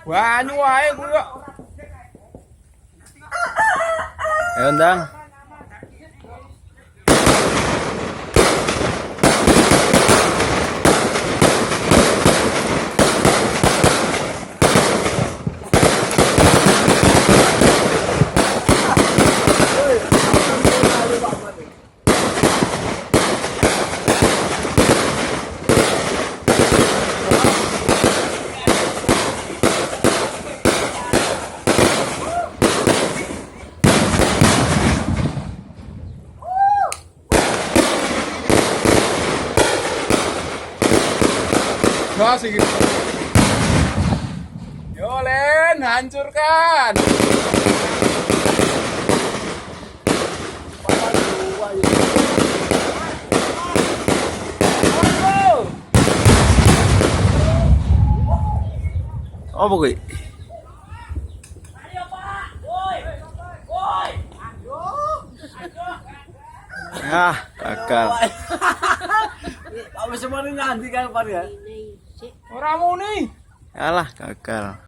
Banyu wae kuwi kok. Ayo ndang. Gas iki. Yo Len, hancurkan. Apa kuwi? Ah, gagal. Apa semuanya nanti kan Pak ya? Ora muni. Alah, gagal.